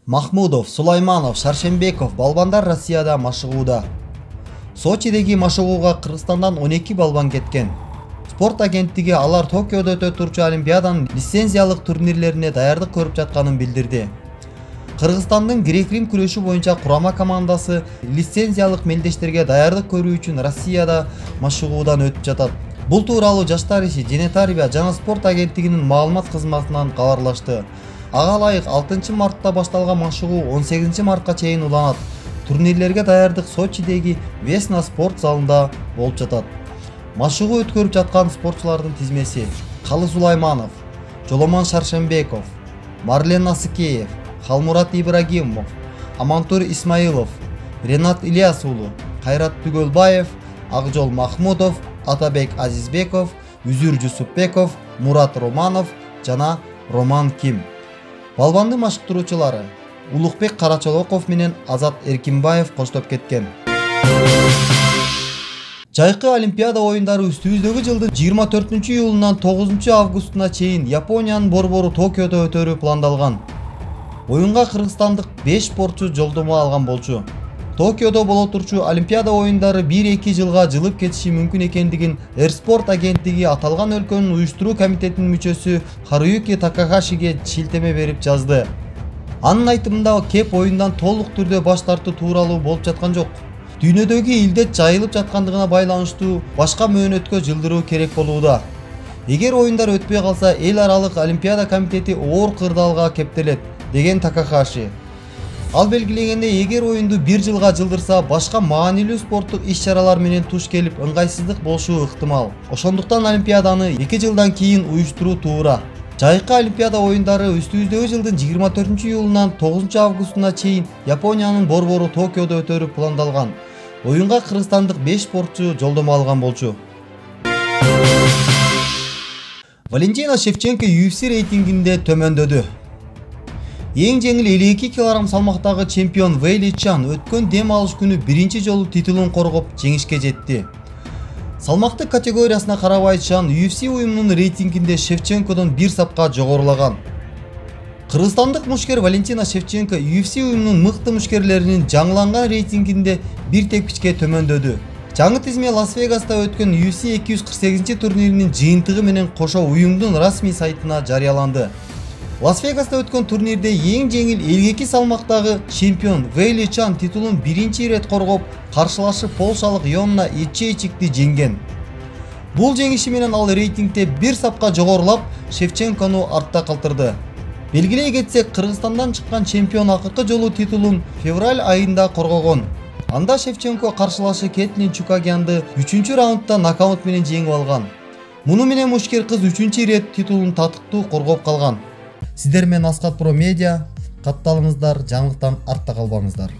Махмудов, Сулайманов, Шаршембеков балбандар Россияда машыгууда. Сочидеги машыгууга Кыргызстандан 12 балбан кеткен. Спорт агенттиги алар Токиодо өтө турчу Олимпиаданын лицензиялык турнирлерине даярдык көрүп жатканын билдирди. Кыргызстандын грек-рим күрөшү боюнча курама командасы лицензиялык мелдештерге даярдык көрүү үчүн Россияда машыгуудан өтүп жатат. Бул тууралуу Жаштар иши, дене тарбия жана спорт агенттигинин маалымат кызматынан кабарлашты. Ага ылайык 6 мартта башталган машыгуу 18 мартка чейин уланат. Турнирлерге даярдык Сочидеги Весна спорт залында болуп жатат. Машыгуу өткөрүп жаткан спортчулардын тизмеси: Калы Сулайманов, Жоломон Шаршембеков, Марлен Насыкеев, Халмурат Ибрагимов, Амантур Исмаилов, Ренат Ильяс уулу, Кайрат Түгөлбаев, Акжол Махмудов, Атабек Азизбеков, Үзүр Жусупбеков, Мурат Романов жана Роман Ким. Балбандын машыктыруучулары Улукбек Карачолоков менен Азат Эркинбаев коштоп кеткен. Жайкы Олимпиада оюндары үстүбүздөгү жылдын 24-июлунан 9-августуна чейин Япониянын борбору Токиодо өтөрү пландалган. Оюнга кыргызстандык 5 спортчу жолдомо алган болчу. Токиодо боло турчу Олимпиада оюндары 1-2 жылга жылып кетиши мүмкүн экендигин Эрспорт агенттиги аталган өлкөнүн уюштуруу комитетинин мүчөсү Харуюки Такахашиге шилтеме берип жазды. Анын айтымында кеп оюндан толук түрдө баш тартуу тууралуу болуп жаткан жок. Дүйнөдөгү илдет жайылып жаткандыгына байланыштуу башка мөөнөткө жылдыруу керек болууда. Эгер оюндар өтпөй калса, эл аралык Олимпиада комитети оор кырдаалга кептелет, деген Такахаши. Ал белгилегенде, эгер оюнду 1 жылга жылдырса, башка маанилүү спорттук иш-чаралар менен туш келип, ыңгайсыздык болушу ыктымал. Ошондуктан Олимпиаданы 2 жылдан кийин уюштуруу туура. Жайкы Олимпиада оюндары үстүбүздөгү жылдын 24-июлунан 9-августуна чейин Япониянын борбору Токиодо өтөрү пландалган. Оюнга кыргызстандык 5 спортчу жолдомо алган болчу. Валентина Шевченко UFC рейтингинде төмөндөдү. Эң жеңил 52 кг салмактагы чемпион Вейли Чан өткөн дем алыш күнү биринчи жолу титулун коргоп жеңишке жетти. Салмактык категориясына карабай Чан UFC уюмунун рейтингинде Шевченкодон 1 сапка жогорулаган. Кыргызстандык мушкер Валентина Шевченко UFC уюмунун мыкты мушкерлеринин жаңыланган рейтингинде бир тепкичке төмөндөдү. Жаңы тизме Лас-Вегаста өткөн UFC 248 турниринин жыйынтыгы менен кошо уюмдун расмий сайтына жарыяланды. Лас-Вегаста өткөн турнирде эң жеңил 52 салмактагы чемпион Вейли Чан титулун биринчи ирет коргоп, каршылашы полшалык Йонна Ичейчикти жеңген. Бул жеңиши менен ал рейтингде 1 сапка жогорулап, Шевченкону артта калтырды. Белгилей кетсек, Кыргызстандан чыккан чемпион акыркы жолу титулун февраль айында коргогон. Анда Шевченко каршылашы Кетлин Чукагянды 3-раундда нокаут менен жеңип алган. Муну менен мушкер кыз 3-рет ирет титулун татыктуу коргоп калган. Сиздер менен Аскат Про Медиа, катталыңыздар, жаңылыктан артта калбаңыздар.